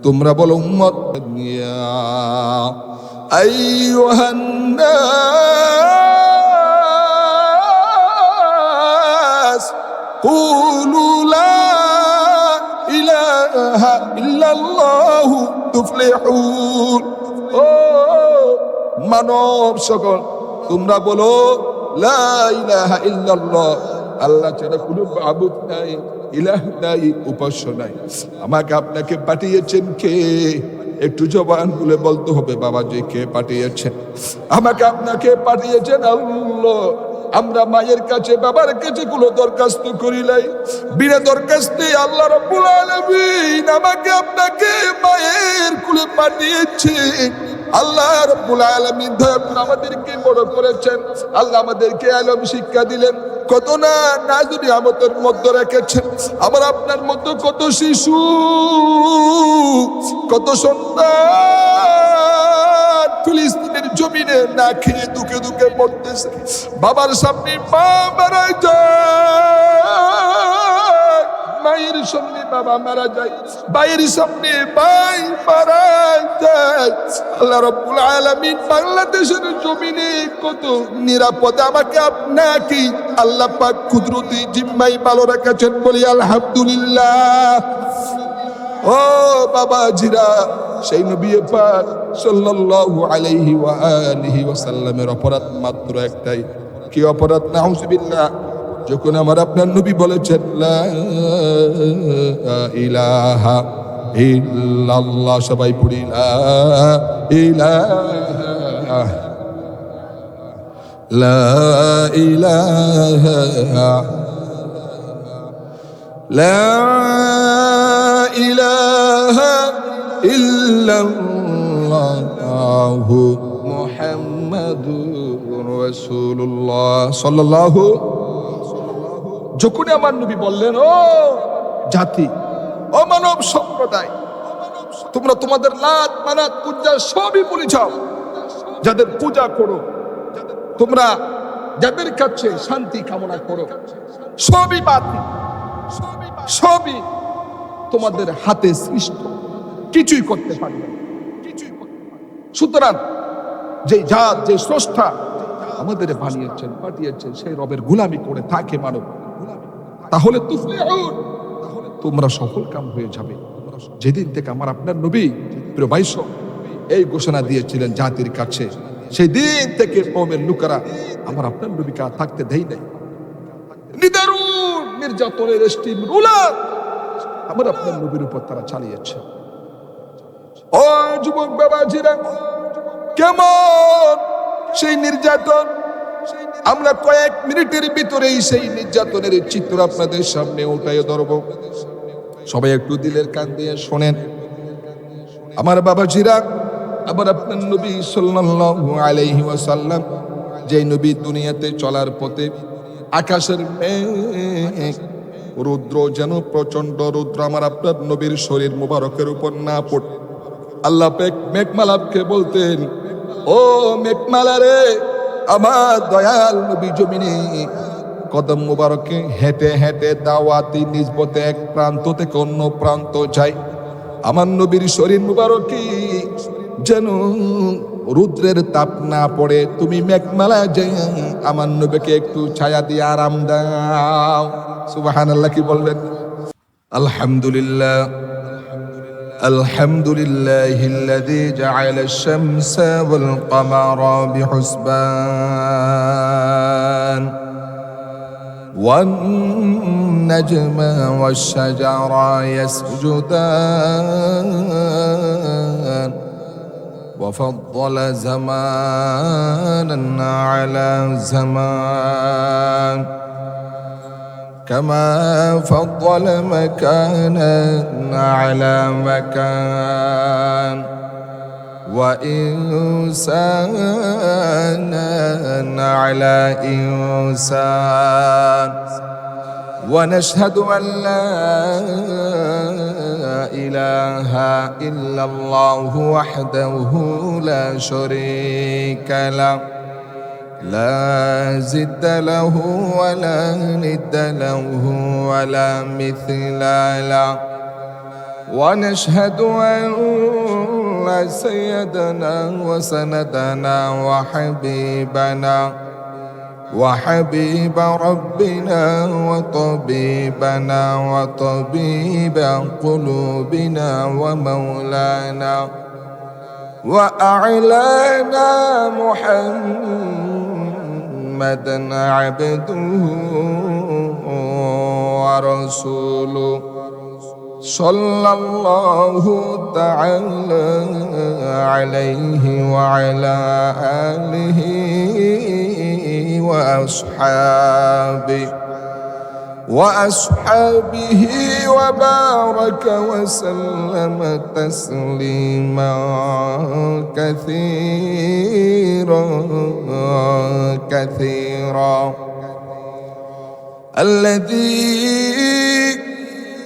তোমরা বলো উম্মত আইয়ুহান নাস কুলু লা ইলাহা ইল্লাল্লাহু তুফলিহুন। ও মানব সকল, তোমরা বলো লা ইলাহা ইল্লাল্লাহ, আল্লাহ ছাড়া কোনো মাবুদ নাই, ইলাহ নাই, উপাস্য নাই। আমাকে আপনাকে পাঠিয়েছেন কে? একটু জবান খুলে বলতে হবে, বাবা যে কে পাঠিয়েছেন? আমাকে আপনাকে পাঠিয়েছেন আল্লাহ। আমরা মায়ের কাছে বাবার কাছে কোনো দরখাস্ত করি নাই, বিনা দরখাস্তে আল্লাহ রাব্বুল আলামিন আমাকে আপনাকে মায়ের কুলে পাঠিয়েছে। আল্লাহ রাব্বুল আলামিন দয়া করে আমাদেরকে বড় করেছেন, আল্লাহ আমাদেরকে ইলম শিক্ষা দিলেন, কত না নাজুরি আমাদের মধ্যে রেখেছেন। আবার আপনার মতো কত শিশু, কত সন্তান ফিলিস্তিনের জমিনে না খেয়ে দুঃখে দুঃখে মরতেছে। বাবার সামনে মা মারা যায়, মায়ের সামনে বাবা মারা যায়, ভাইয়ের সামনে ভাই মারা যায়। আল্লাহ রাব্বুল আলামিন বাংলাদেশের জমিনে কত নিরাপদে আমাকে আপনাকে আল্লাহ পাক কুদরতি জিম্মাই ভালো রেখেছেন, বলি আলহামদুলিল্লাহ। ও বাবাজিরা, সেই নবী পাক সাল্লাল্লাহু আলাইহি ওয়া আলিহি ওয়াসাল্লামের অপরাধ মাত্র একটাই। কি অপরাধ? নাউযুবিল্লাহ। যখন আমার আপনার নবী বলেছেন লা ইলাহা ইল্লাল্লাহ, সবাই পড়ি লা ইলাহা, লা ইলাহা, লা ইলাহা ইল্লাল্লাহু মুহাম্মাদুর রাসূলুল্লাহ সাল্লাল্লাহু। যখনই আমার নবী বললেন, ও জাতি, ও মানব সম্প্রদায়, তোমরা তোমাদের লাত মানাত পূজা সবই ভুলে যাও। যাদের পূজা করো তোমরা, যাদের কাছে শান্তি কামনা করো, সবই বাতিল, সবই তোমাদের হাতে সৃষ্ট, কিছুই করতে পারবে না। সুতরাং যে জাত, যে স্রষ্টা আমাদের বানিয়েছেন, পাঠিয়েছেন, সেই রবের গোলামি করে থাকে মানব, তাহলে তুফলিহুন, তোমরা সফল কাম হয়ে যাবে। যেদিন থেকে আমার আপনার নবী প্রিয় ভাইস এই ঘোষণা দিয়েছিলেন জাতির কাছে, সেই দিন থেকে কওমের লোকেরা আমার আপনার নবীকে থাকতে দেয় নাই। নিদারুন নির্যাতনের স্টিমরুলার আমার আপনার নবীর উপর তারা চালিয়েছে। ও যুবক বাবাজিরা, কেমন সেই নির্যাতন! আমরা কয়েক মিনিটের ভিতরেই সেই নির্যাতনের চিত্র আপনাদের সামনে উঠাই ধরব। সবাই একটু দিলের কান দিয়ে শোনেন আমার বাবাজিরা। আবার আপনার নবী সাল্লাল্লাহু আলাইহি ওয়াসাল্লাম, যে নবী দুনিয়াতে চলার পথে আকাশের মেঘ রুদ্র, যেন প্রচন্ড রুদ্র আমার আপনার নবীর শরীর মুবারকের উপর না পড়ে, আল্লাহ পাক মেঘমালাকে বলতেন, ও মেঘমালা রে, আমার দয়াল নবী জমিনে কদম মুবারকে হেঁটে হেঁটে দাওয়াতি নিসবতে এক প্রান্ত থেকে অন্য প্রান্ত যায়। আমার নবীর শরীর মুবারকে যেন রুদ্রের তাপ না পড়ে, তুমি মেঘমালা যাই আমার নবীকে একটু ছায়া দিয়ে আরাম দাও। সুবহানাল্লাহ, কি বলবেন? আলহামদুলিল্লাহ। الحمد لله الذي جعل الشمس والقمر بحسبان والنجم والشجر يسجدان وفضل زمانا على زمان كما فضل مكانا على مكان وإنسانا على إنسان ونشهد أن لا إله إلا الله وحده لا شريك له لا زد له ولا ند له ولا مثل له ونشهد أن سيدنا وسندنا وحبيب ربنا وطبيبنا وطبيب قلوبنا ومولانا وأعلانا محمدا عبده ورسوله صلى الله تعالى عليه وعلى آله وأصحابه وبارك وسلم تسليما كثيرا الذي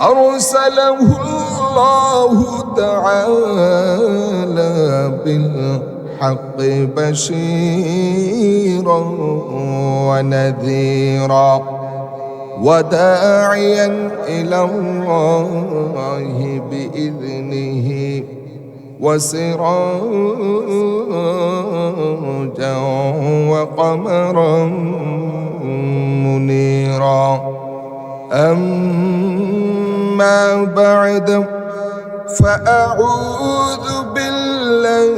أرسله الله تعالى بالحق بشيرا ونذيرا وداعيا إلى الله بإذنه وسراجا وقمرا منيرا أما بعد فأعوذ بالله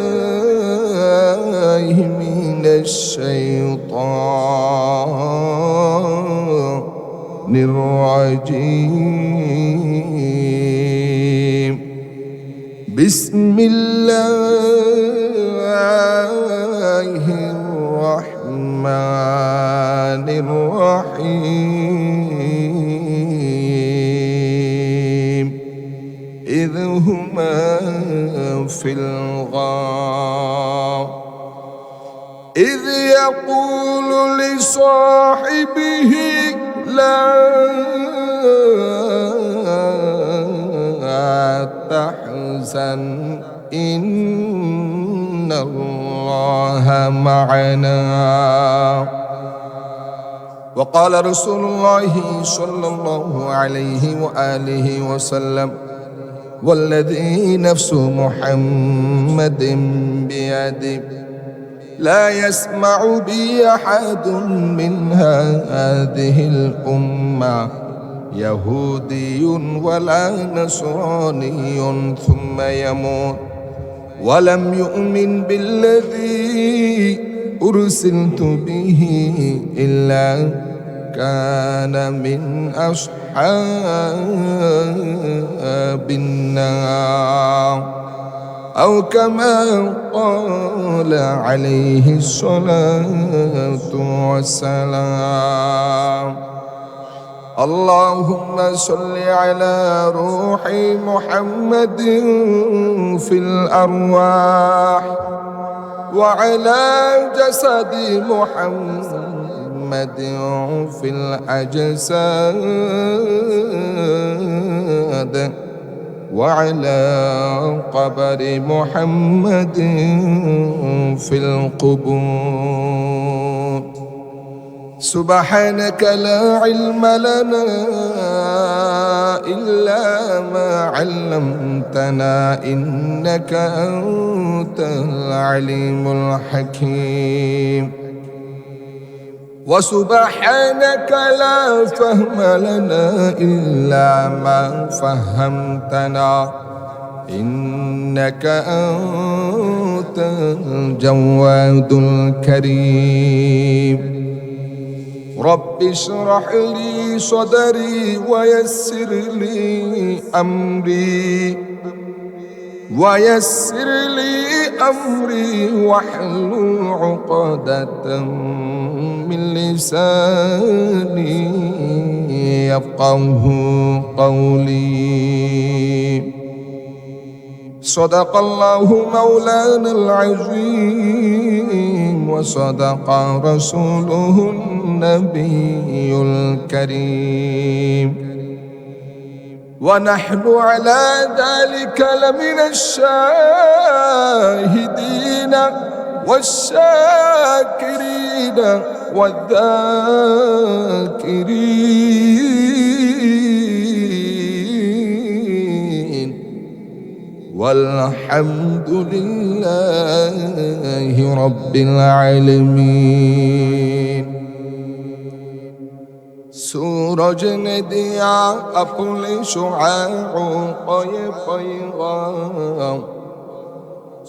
من الشيطان الرجيم بسم الله الرحمن الرحيم إذ هما في الغار إذ يقول لصاحبه لا تحزن إن الله معنا وقال رسول الله صلى الله عليه وآله وسلم والذي نفس محمد بيده لا يسمع بي أحد من هذه الأمة يهودي ولا نصراني ثم يموت ولم يؤمن بالذي أرسلت به إلا كان من أصحاب النار أو كما قال عليه الصلاة والسلام اللهم صل على روح محمد في الأرواح وعلى جسد محمد في الأجساد وعلى قبر محمد في القبور سبحانك لا علم لنا إلا ما علمتنا إنك أنت العليم الحكيم وسبحانك لا فهم لنا إلا ما فهمتنا إنك أنت الجواد الكريم رب اشرح لي صدري ويسر لي أمري واحلل عقدة من لساني يفقه قولي صدق الله مولانا العظيم وصدق رسوله النبي الكريم ونحن على ذلك لمن الشاهدين والشاكرين والذاكرين والحمد لله رب العالمين सूरज ने दिया अपने शुआओं को ये पैगाम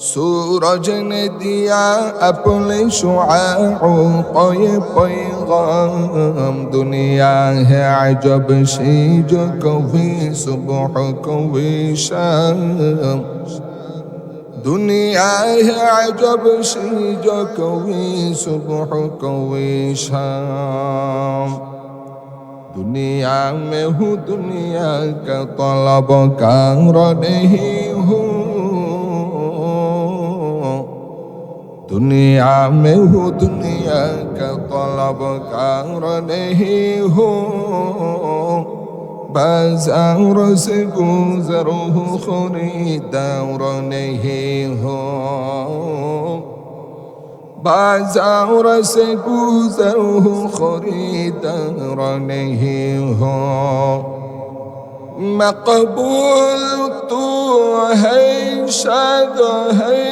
सूरज ने दिया अपने शुआओं को ये पैगाम दुनिया है अजब सी जो कभी सुबह कभी शाम दुनिया है अजब सी जो कभी सुबह कभी शाम दुनिया में हूँ दुनिया का तलबकार नहीं हूँ दुनिया में हूँ दुनिया का तलबकार नहीं हूँ बाजार से गुजर हूँ खरीदार नहीं हूँ बाजार से गुजर हूँ खरीदार नहीं हो मकबूल तू है शाद है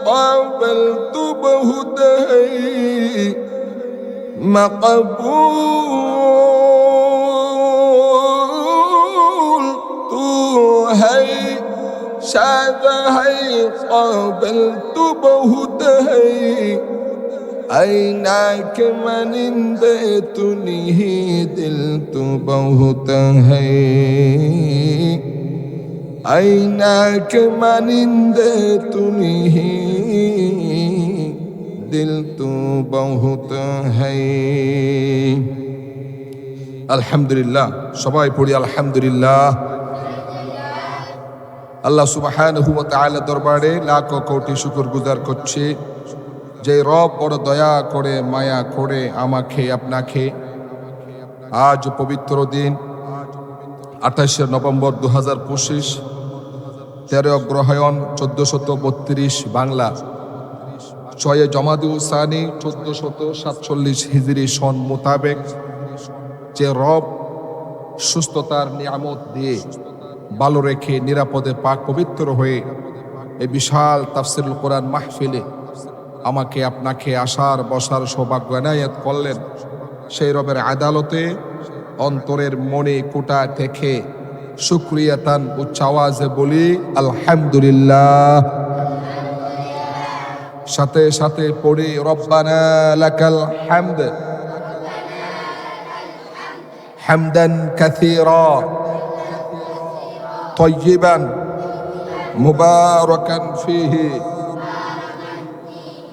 काबिल तू बहुत है मकबूल तू है शाद है काबिल तू बहुत है ऐनाक मनिंदे तू नहीं दिल तू बहुत है ऐनाक मनिंदे तू नहीं दिल तू बहुत है আলহামদুলিল্লাহ সবাই পড়ি আলহামদুলিল্লাহ আল্লাহ সুবহানাহু ওয়া তাআলা দরবারে লাখ কোটি শুকরগুজার করছি যে রব বড় দয়া করে মায়া করে আমাকে আপনাকে আজ পবিত্র দিন 28 নভেম্বর 2025 13 অগ্রহায়ণ 1432 বাংলা 6 জমাদুল সানি 1447 হিজরি সন মোতাবেক যে রব সুস্থতার নিয়ামত দিয়ে ভালো রেখে নিরাপদে পাক পবিত্র হয়ে এই বিশাল তাফসীরুল কোরআন মাহফিলে আমাকে আপনাকে আসার বসার সৌভাগ্য এনায়েত করলেন সেই রবের আদালতে অন্তরের মনে কোটা থেকে শুকরিয়াতান উচ্চ আওয়াজে বলি আলহামদুলিল্লাহ সাথে সাথে পড়ি রব্বানা লাকাল হামদ হামদান কাসীরা طيبا مباركا فيه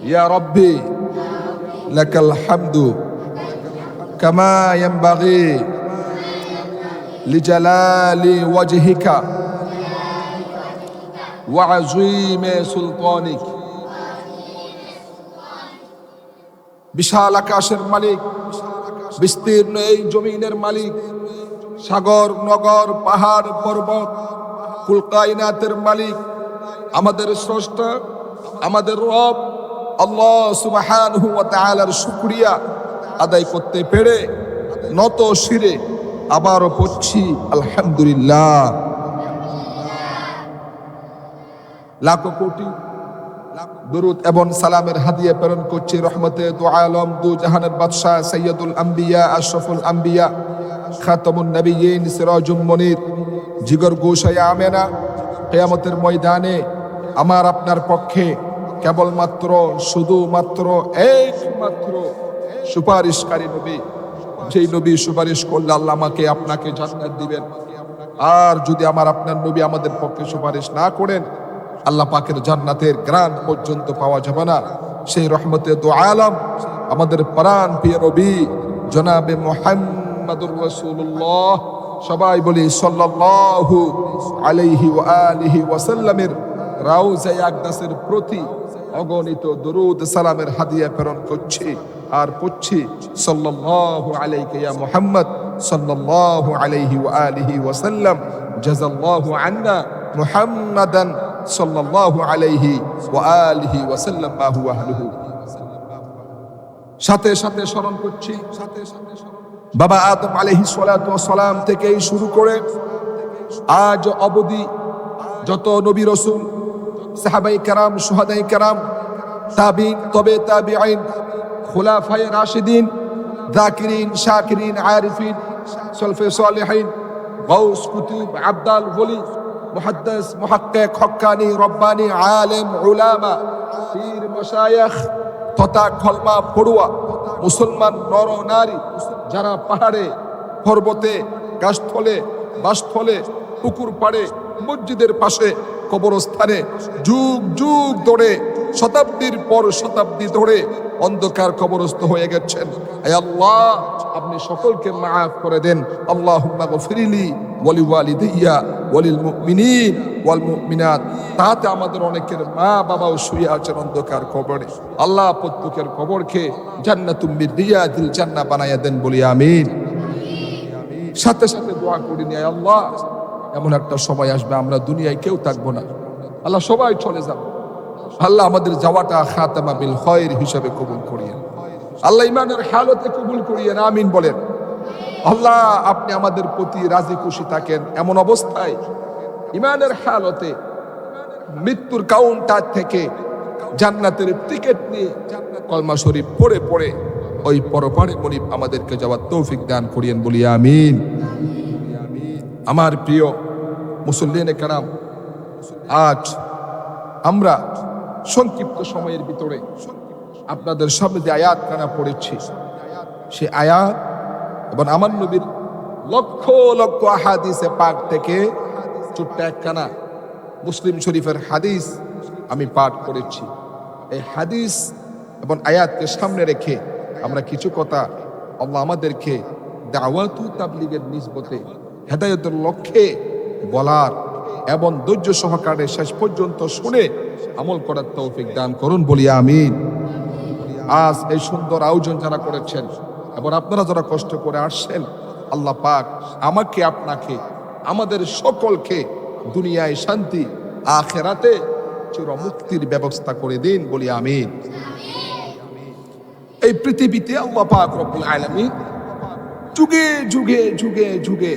يا ربي لك الحمد كما ينبغي لجلال وجهك وعظيم سلطانك বিশাল আকাশের মালিক বিস্তীর্ণ এই জমিনের মালিক সাগর নগর পাহাড় পর্বত কুল কায়নাতের মালিক আমাদের স্রষ্টা আমাদের রব আল্লাহ সুবহানাহু ওয়া তাআলার শুকরিয়া আদায় করতে পেরে নত শিরে আবারও পড়ছি আলহামদুলিল্লাহ লাখ কোটি দুরুদ এবং সালামের হাদিয়া প্রেরণ করছি রহমতে দু আলম দু জাহানের বাদশাহ সৈয়দুল আম্বিয়া আশরাফুল আম্বিয়া খাতামুন নবিয়্যিন সিরাজুম মুনির জিগর গোশায় আমেনা কিয়ামতের ময়দানে আমার আপনার পক্ষে কেবলমাত্র শুধুমাত্র একমাত্র সুপারিশকারী নবী যেই নবী সুপারিশ করলে আল্লাহ আমাকে আপনাকে জান্নাত দিবেন আর যদি আমার আপনার নবী আমাদের পক্ষে সুপারিশ না করেন আল্লাহ পাকের জান্নাতের গ্রান্ট পর্যন্ত পাওয়া যাবে না সেই রহমতে দু আলম আমাদের প্রাণ প্রিয় নবী জনাবে মুহাম্মদুর রাসূলুল্লাহ সবাই বলি সাল্লাল্লাহু আলাইহি ওয়া আলিহি ওয়াসাল্লামের রাউজায়ে আকদাসের প্রতি অগণিত দরুদ সালামের হাদিয়া প্রেরণ করছি আর পড়ছি সাল্লাল্লাহু আলাইকা ইয়া মুহাম্মদ সাল্লাল্লাহু আলাইহি ওয়া আলিহি ওয়াসাল্লাম জাযাল্লাহু আন্না মুহাম্মাদান সাল্লাল্লাহু আলাইহি ওয়া আলিহি ওয়াসাল্লাম মা হুয়া আহলুহু সাথে সাথে স্মরণ করছি বাবা আদম আলাইহিস সালাতু ওয়াস সালাম থেকে শুরু করে আজ অবধি যত নবী রাসূল, সাহাবায়ে কেরাম, শুহাদায়ে কেরাম, তাবিঈন, তবে তাবিঈন, খুলাফায়ে রাশিদিন, যাকিরিন, শাকিরিন, আরিফিন, সলফে সালেহিন, গাউস, কুতুব, আবদাল, ওলি, মুহাদ্দিস, মুহাক্কিক, হক্কানি, রব্বানি, আলেম, উলামা, পীর, মাশায়েখ তথা কলমা পড়ুয়া মুসলমান নর নারী যারা পাহাড়ে, পর্বতে, গাছস্থলে, বাসস্থলে, পুকুর পাড়ে, মসজিদের পাশে, কবরস্থানে যুগ যুগ ধরে, শতাব্দীর পর শতাব্দী ধরে অন্ধকার কবরস্থ হয়ে গেছেন, হে আল্লাহ আপনি সকলকে মাফ করে দেন। আল্লাহুম্মা গফিরলি ওয়ালি ওয়ালিদাইয়া ওয়ালিল মুমিনিন ওয়াল মুমিনাত। তাতে আমাদের অনেকের মা বাবাও শুয়ে আছেন অন্ধকার কবরে। আল্লাহ প্রত্যেকের কবরকে জান্নাতুম মির রিয়াদিল জান্নাহ বানায়া দেন, বলি আমিন। সাথে সাথে দোয়া করি, হে আল্লাহ এমন একটা সময় আসবে আমরা দুনিয়ায় কেউ থাকবো না, আল্লাহ সবাই চলে যাবে। আল্লাহ আমাদের যাওয়াটা খাতামা বিল খায়র হিসাবে কবুল করিয়েন। আল্লাহ ইমানের হালতে কবুল করিয়েন, আমিন বলেন। আল্লাহ আপনি আমাদের প্রতি রাজি খুশি থাকেন এমন অবস্থায় ইমানের হালতে মৃত্যুর কাউন্টার থেকে জান্নাতের টিকিট নিয়ে কলমা শরীফ পড়ে পড়ে ওই পরপারে মনিব আমাদেরকে যাওয়ার তৌফিক দান করিয়েন, বলি আমিন। আমার প্রিয় মুসল্লিনে কেরাম, আজ আমরা সংক্ষিপ্ত সময়ের ভিতরে আপনাদের সামনে যে আয়াত কানা পড়েছি, সে আয়াত এবং আমার নবীর লক্ষ লক্ষ হাদিসে পাক থেকে ছোট্ট একখানা মুসলিম শরীফের হাদিস আমি পাঠ করেছি। এই হাদিস এবং আয়াতকে সামনে রেখে আমরা কিছু কথা আল্লাহ আমাদেরকে দাওয়াতু তাবলীগের নিসবতে হেদায়েতের লক্ষ্যে বলার এবং ধৈর্য সহকারে শেষ পর্যন্ত শুনে আমল করার তৌফিক দান করুন, বলি আমিন। আজ এই সুন্দর আয়োজন যারা করেছেন এবং আপনারা যারা কষ্ট করে আসছেন, আল্লাহ পাক আমাকে, আপনাকে, আমাদের সকলকে দুনিয়ায় শান্তি, আখিরাতে চিরমুক্তির ব্যবস্থা করে দিন, বলি আমিন। এই পৃথিবীতে আল্লাহ পাক রব্বুল আলামিন যুগে যুগে যুগে যুগে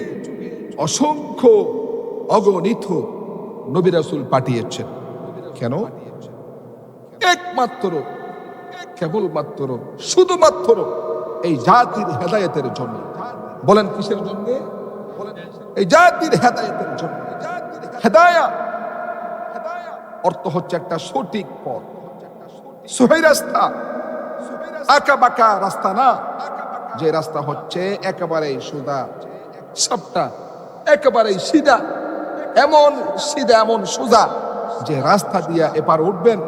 অসংখ্য অগণিত নবী রাসূল পাঠিয়েছেন। কেন? একমাত্র, কেবলমাত্র, শুধুমাত্র এই জাতির হেদায়েতের জন্য। বলেন কিসের জন্য? এই জাতির হেদায়েতের জন্য। হেদায়েত অর্থ হচ্ছে একটা সঠিক পথ, সহি রাস্তা, আঁকা বাঁকা রাস্তা না, যে রাস্তা হচ্ছে একেবারেই সোজা সাপটা, একেবারেই সিধা, এমন সিধা, এমন সোজা যে রাস্তা দিয়া এপার উঠবেন,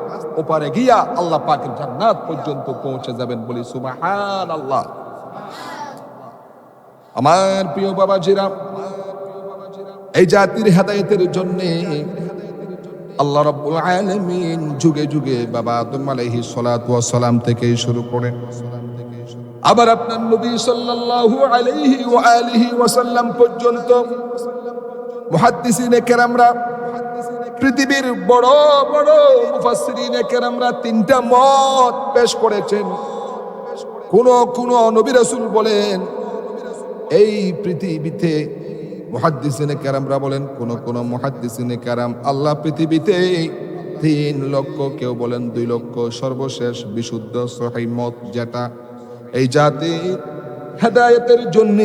ওপারে গিয়া আল্লাহ পাকের জান্নাত পর্যন্ত পৌঁছে যাবেন, বলি সুবহানাল্লাহ। আমার প্রিয় বাবাজিরা, এই জাতির হেদায়েতের জন্য আল্লাহ রাব্বুল আলামিন যুগে যুগে বাবা আদম আলাইহিস সালাতু ওয়াস সালাম থেকে শুরু করেন, আবার আপনার নবী সাল্লাল্লাহু আলাইহি ওয়া আলিহি ওয়াসাল্লাম পর্যন্ত মুহাদ্দিসিনে কেরামরা, পৃথিবীর বড় বড় মুফাসসিরিনে কেরামরা তিনটা মত পেশ করেছেন। কোন নবী রাসূল বলেন এই পৃথিবীতে, মুহাদ্দিসিনে কেরামরা বলেন কোন মুহাদ্দিসিনে কেরাম আল্লাহ পৃথিবীতে 3 লক্ষ, কেউ বলেন 2 লক্ষ, সর্বশেষ বিশুদ্ধ সহিহ মত যেটা, এই জাতি হেদায়েতের জন্য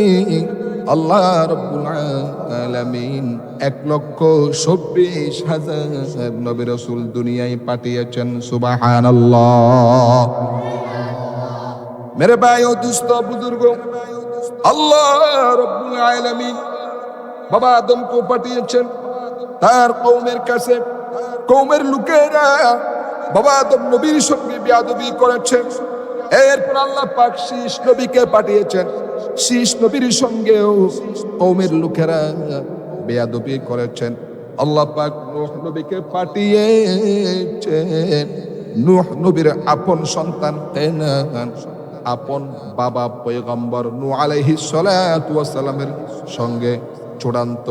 আল্লাহ রাব্বুল আলামিন 1,24,000 নবী রাসূল দুনিয়ায় পাঠিয়েছেন, সুবহানাল্লাহ। मेरे भाइयों, दोस्तों, बुजुर्गों, আল্লাহ রাব্বুল আলামিন বাবা আদম को পাঠিয়েছেন তার কওমের কাছে। কওমের লোকেরা বাবা আদম নবীর সঙ্গে বেয়াদবি করেছেন। এরপর আল্লাহ পাক শীষ নবীকে পাঠিয়েছেন। শীষ নবীর সঙ্গেও কওমের লোকেরা বেয়াদবি করেছেন। আল্লাহ পাক নূহ নবীকে পাঠিয়েছেন। নূহ নবীর আপন সন্তান কেনান, আপন বাবা পয়গম্বর নূহ আলাইহিস সালাতু ওয়াস সালামের সঙ্গে চূড়ান্ত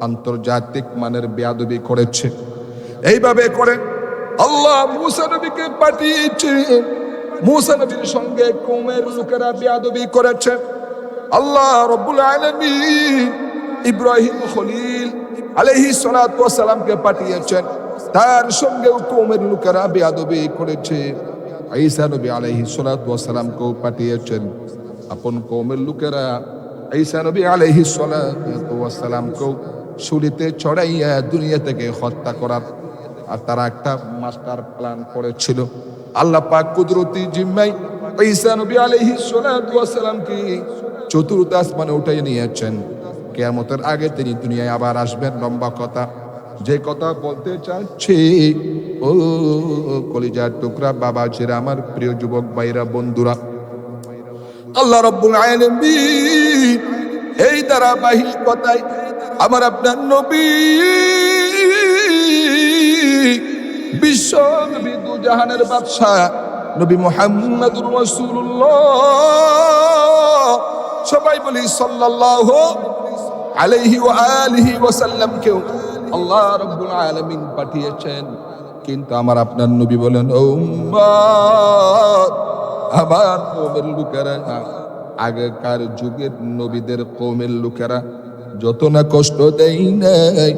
আন্তর্জাতিক মানের বেয়াদবি করেছে। এইভাবে করে আল্লাহ মূসা নবীকে পাঠিয়েছেন। মূসা নবীর সঙ্গে কওমের লোকেরা বেয়াদবি করেছে। আল্লাহ রাব্বুল আলামিন ইব্রাহিম খলিল আলাইহিস সালাতু ওয়াস সালামকে পাঠিয়েছেন, তার সঙ্গেও কওমের লোকেরা বেয়াদবি করেছে। ঈসা নবী আলাইহিস সালাতু ওয়াস সালামকেও পাঠিয়েছেন, আপন কওমের লোকেরা ঈসা নবী আলাইহিস সালাতু ওয়াস সালামকেও শুলিতে চড়াইয়া দুনিয়া থেকে হত্যা করার আর তারা একটা মাস্টার প্ল্যান করেছিল। আল্লাহ পাক কুদরতি জিম্মায় ঈসা নবী আলাইহিস সালাতু ওয়াস সালামকে চতুর্থ আসমানে উঠাই নিয়েছেন। কিয়ামতের আগে তিনি দুনিয়ায় আবার আসবেন। লম্বা কথা, যে কথা বলতে চাচ্ছি ও কলিজার টুকরা বাবাজিরা, আমার প্রিয় যুবক ভাইরা, বন্ধুরা, আল্লাহ রাব্বুল আলামিন এই ধারাবাহিকতায় আমার আপনার নবী বিশ্ব নবী দু জাহানের বাদশা নবী মুহাম্মদুর রাসূলুল্লাহ, সবাই বলি সাল্লাল্লাহু আলাইহি ওয়া আলিহি ওয়াসাল্লাম কেও আল্লাহ রাব্বুল আলামিন পাঠিয়েছেন। কিন্তু আমার আপনার নবী বলেন, ও উম্মত, আমার কওমের লোকেরা, আগেকার যুগের নবীদের কওমের লোকেরা যত না কষ্ট দেয় নাই,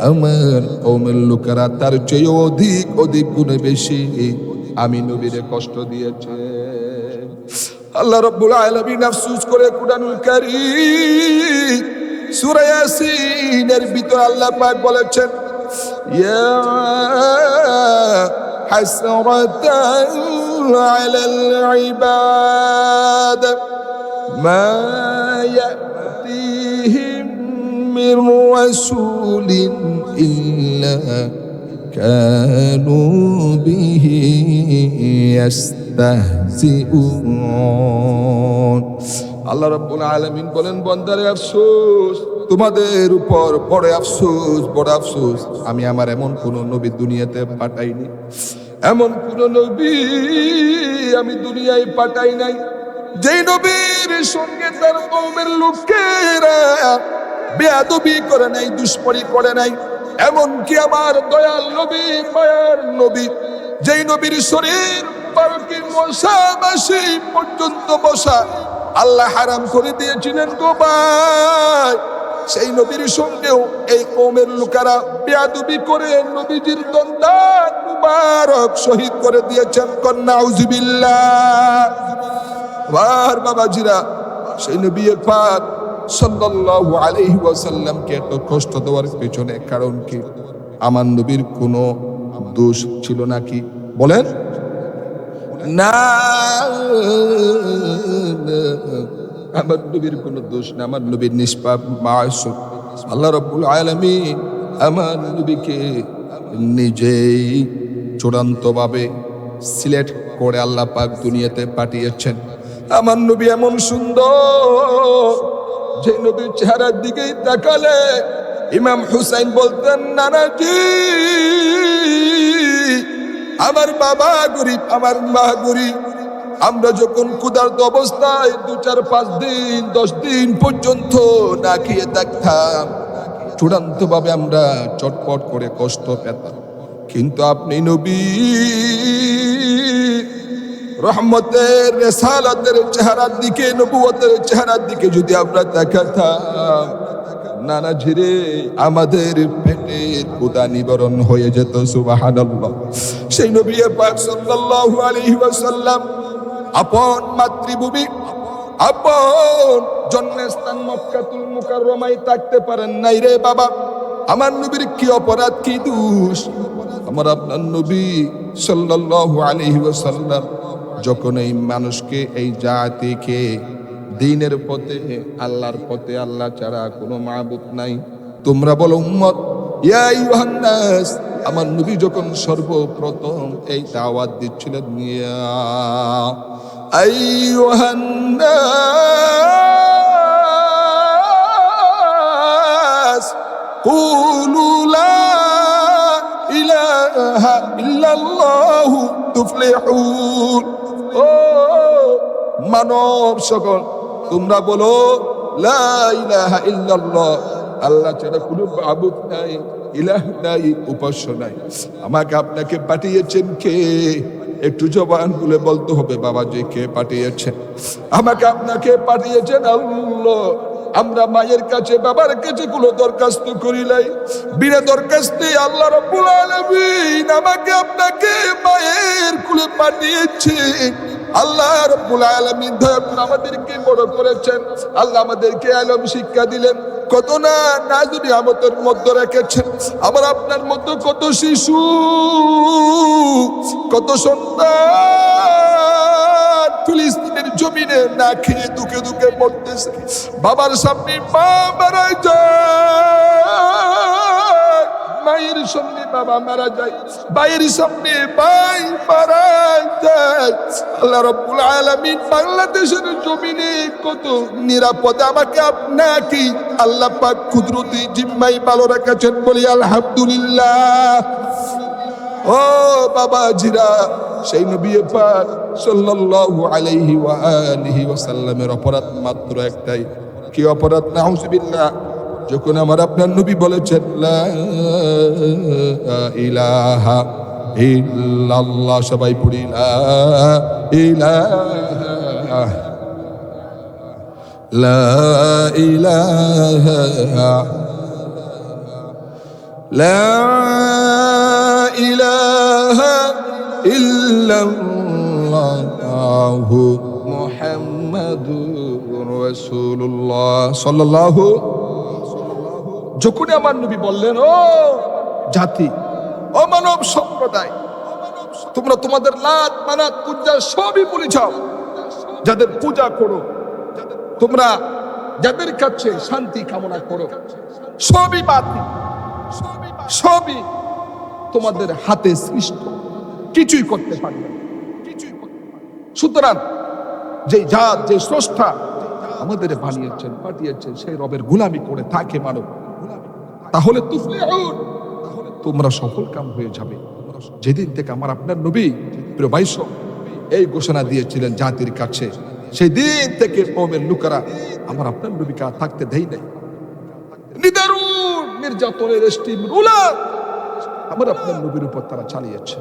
আমার কওমের লোকেরা তার চেয়ে অধিক অধিক গুণে বেশি আমি নবীরে কষ্ট দিয়েছে। আল্লাহ রাব্বুল আলামিন আফসোস করে কুরআনুল কারীম সূরা ইয়াসিনের ভিতর আল্লাহ পাক বলেছেন, ইয়া হাসরাতান আলাল ইবাদ মা ইয়াতিহিম মির রাসূলিন ইল্লা কানু বিহি ইস্তাহজিউন। আল্লাহ রাব্বুল আলামিন বলেন, বান্দারে আফসোস, তোমাদের উপর বড় আফসোস, বড় আফসোস, আমি আমার এমন কোন নবী দুনিয়াতে পাঠাইনি, এমন কোন নবী আমি দুনিয়ায় পাঠাই নাই যেই নবীর সঙ্গে তার কওমের লোকেরা বেয়াদবি করে নাই, দুশ্মনী করে নাই। এমনকি আমার দয়াল নবী, মায়ার নবী, যেই নবীর শরীর পারকি মশা মাসি পর্যন্ত বসা আল্লাহ হারাম করে দিয়েছিলেন গো ভাই, সেই নবীর সঙ্গেও এই কওমের লোকেরা বেয়াদবি করে নবীজির দন্দান মুবারক শহীদ করে দিয়েছেন। কন্যা আউযুবিল্লাহ। আর বাবাজিরা, সেই নবী পাক সাল্লাল্লাহু আলাইহি ওয়াসাল্লামকে এত কষ্ট দেওয়ার পেছনে কারণ কি? আমার নবীর কোনো দোষ ছিল নাকি? বলেন না, আমার নবীর কোনো দোষ না, আমার নবীর নিষ্পাপ মাসুম। আল্লাহ রাব্বুল আলামিন আমার নবীকে নিজেই চূড়ান্তভাবে সিলেক্ট করে আল্লাহ পাক দুনিয়াতে পাঠিয়েছেন। আমার নবী এমন সুন্দর, যে নবীর চেহারার দিকেই তাকালে ইমাম হুসাইন বলতেন, নানাজি, আমার বাবা গরিব, আমার মা গরিব, আমরা যখন ক্ষুধার্ত অবস্থায় 2, 4, 5 দিন 10 দিন পর্যন্ত না খেয়ে থাকতাম, চূড়ান্ত ভাবে আমরা চটপট করে কষ্ট পেতাম। কিন্তু আপনি নবী রহমতের রিসালাতের চেহারার দিকে, নবুয়তের চেহারার দিকে যদি আমরা তাকাতাম, নানা ঝিরে আমাদের পেটের ক্ষুধা নিবারণ হয়ে যেত। সুবহানাল্লাহ। সেই নবী পাক সাল্লাল্লাহু আলাইহি ওয়াসাল্লাম আপন মাতৃভূমি, আপন জন্মস্থান মক্কাতুল মুকাররমায় থাকতে পারেন নাই রে বাবা। আমার নবীর কি অপরাধ, কি দোষ? আমার আপনার নবী সাল্লাল্লাহু আলাইহি ওয়াসাল্লাম যখন এই মানুষকে, এই জাতিকে দ্বীনের পথে, আল্লাহর পথে, আল্লাহ ছাড়া কোনো মাবুদ নাই, তোমরা বলো উম্মত, ইয়া আইয়ুহান নাস, আমার নবী যখন সর্বপ্রথম এই দাওয়াত দিচ্ছিলেন, ইয়া আইয়ুহান নাস কুলু লা ইলাহা ইল্লাল্লাহু তুফলিহুন। ও মানব সকল, তোমরা বলো লা ইলাহা ইল্লাল্লাহ, আল্লাহ ছাড়া কোনো মাবুদ নাই, ইলাহ নাই, উপাস্য নাই। আমাকে আপনাকে পাঠিয়েছেন কে? একটু জবান খুলে বলতে হবে বাবা, যে কে পাঠিয়েছেন? আমাকে আপনাকে পাঠিয়েছেন আল্লাহ। আমরা মায়ের কাছে বাবার কাছে কোনো দরখাস্ত করি নাই, বিনা দরখাস্তে আল্লাহ রাব্বুল আলামিন আমাকে আপনাকে মায়ের কুলে পাঠিয়েছে। আল্লাহ রাব্বুল আলামিন দয়া করে আমাদেরকে বড় করেছেন, আল্লাহ আমাদেরকে ইলম শিক্ষা দিলেন, কত না নাজুরি আমাদের মধ্যে রেখেছেন। আবার আপনার মতো কত শিশু, কত সন্তান ফিলিস্তিনের জমিনে না খেয়ে দুঃখে দুঃখে মরতেছে। বাবার সামনে মা মারা যায়, মায়ের সামনে বাবা মারা যায়, ভাইয়ের সামনে ভাই মারা যায়। আল্লাহ রাব্বুল আলামিন বাংলাদেশের জমিনে কত নিরাপদে আমাকে আপনাকে আল্লাহ পাক কুদরতি জিম্মাই ভালো রেখেছেন, বলি আলহামদুলিল্লাহ। ও বাবাজিরা, সেই নবী পাক সাল্লাল্লাহু আলাইহি ওয়া আলিহি ওয়াসাল্লামের অপরাধ মাত্র একটাই। কি অপরাধ? নাউযুবিল্লাহ। যখন আমার আপনার নবী বলেছেন লা ইলাহা ইল্লাল্লাহ, সবাই পড়ি লা ইলাহা, লা ইলাহা, লা ইলাহা ইল্লাল্লাহু মুহাম্মাদুর রাসূলুল্লাহ সাল্লাল্লাহু। যখন আমার নবী বললেন, ও জাতি, ও মানব সম্প্রদায়, তোমরা তোমাদের লাত মানাত পূজা সবই ভুলে যাও, যাদের পূজা করো, তোমরা যাদের কাছে শান্তি কামনা করো, সবই বাতিল, সবই তোমাদের হাতে সৃষ্ট, কিছুই করতে পারবে না। সুতরাং যে জাত, যে স্রষ্টা আমাদের বানিয়েছেন, পাঠিয়েছেন, সেই রবের গোলামি করে থাকে মানব, তাহলে তুফলিহুন, তোমরা সফল কাম হয়ে যাবে। যেদিন থেকে আমার আপনার নবী প্রিয় ভাইস এই ঘোষণা দিয়েছিলেন জাতির কাছে, সেই দিন থেকে কওমের লোকেরা আমার আপনার নবীকে আর থাকতে দেয় নাই। নিদারুন নির্যাতনের স্টিম রুলার আমার আপনার নবীর উপর তারা চালিয়েছে।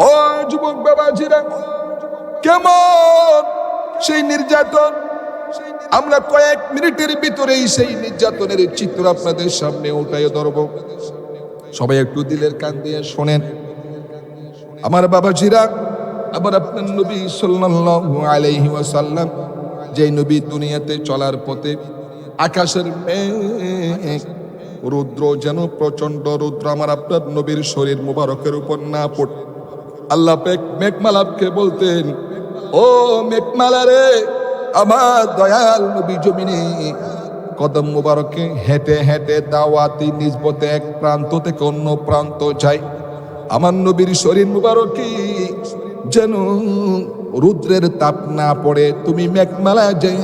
ও যুবক বাবাজিরা, কেমন সেই নির্যাতন, আমরা কয়েক মিনিটের ভিতরেই সেই নির্যাতনের চিত্র আপনাদের সামনে উঠাইয়ে ধরব। সবাই একটু দিলের কান দিয়ে শোনেন আমার বাবাজিরা। আবার আপনার নবী সাল্লাল্লাহু আলাইহি ওয়াসাল্লাম, যেই নবী দুনিয়াতে চলার পথে আকাশের মেঘ রুদ্র, যেন প্রচন্ড রুদ্র আমার আপনার নবীর শরীর মুবারকের উপর না পড়ে, আল্লাহ পাক মেঘমালাকে বলতেন, ও মেঘমালা রে, আমার দয়াল নবী জমিনে কদম মুবারকে হেঁটে হেঁটে দাওয়াতি নিসবতে এক প্রান্ত থেকে অন্য প্রান্ত যায়। আমার নবীর শরীর মুবারকে যেন রুদ্রের তাপ না পড়ে, তুমি মেঘমালা যাই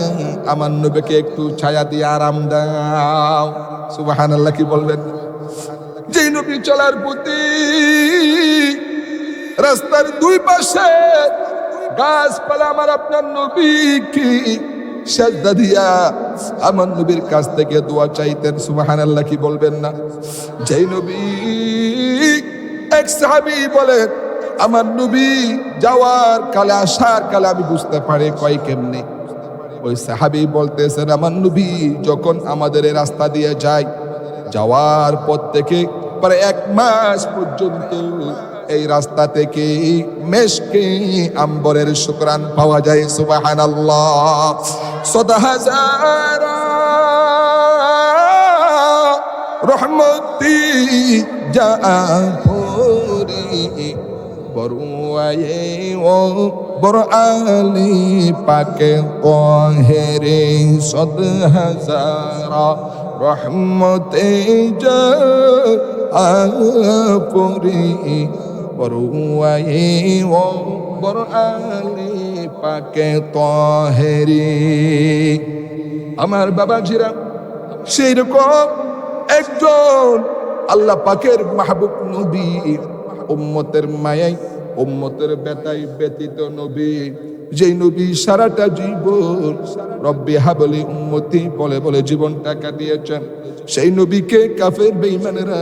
আমার নবীকে একটু ছায়া দিয়ে আরাম দাও। সুবহানাল্লাহ, কি বলবেন? যে নবী চলার পথে রাস্তার দুই পাশে গাছপালা আমার আপনার নবীকে সাজদা দিয়া আমার নবীর কাছ থেকে দোয়া চাইতেন। সুবহানাল্লাহ, কি বলবেন না? যেই নবী, এক সাহাবী বলেন, আমার নবী যাওয়ার কালে আসার কালে আমি বুঝতে পারি কয় কেমনে। ওই সাহাবী বলতেছেন, আমার নবী যখন আমাদের এই রাস্তা দিয়ে যায়, যাওয়ার পর থেকে প্রায় 1 মাস পর্যন্ত এই রাস্তা থেকে মেশকে আম্বরের শুকরান পাওয়া যায়। সুবহানাল্লাহ। সদাহাজার রহমতি জাফরি বরুয়ায়ে ও বড় আলী পাকে কহেরে সদহাজারা রহমতে জাফরি বরুয়ায়ে ও বড় আলী পাকে তহেরি। আমার বাবাজিরা, সেই রকম একজন আল্লাহ পাকের মাহবুব নবী, উম্মতের মায়াই উম্মতের বেতাই ব্যতীত নবী, যেই নবী সারাটা জীবন রব্বি হাবলি উম্মতি বলে বলে জীবনটা কাটিয়েছেন, সেই নবীকে কাফের বেঈমানেরা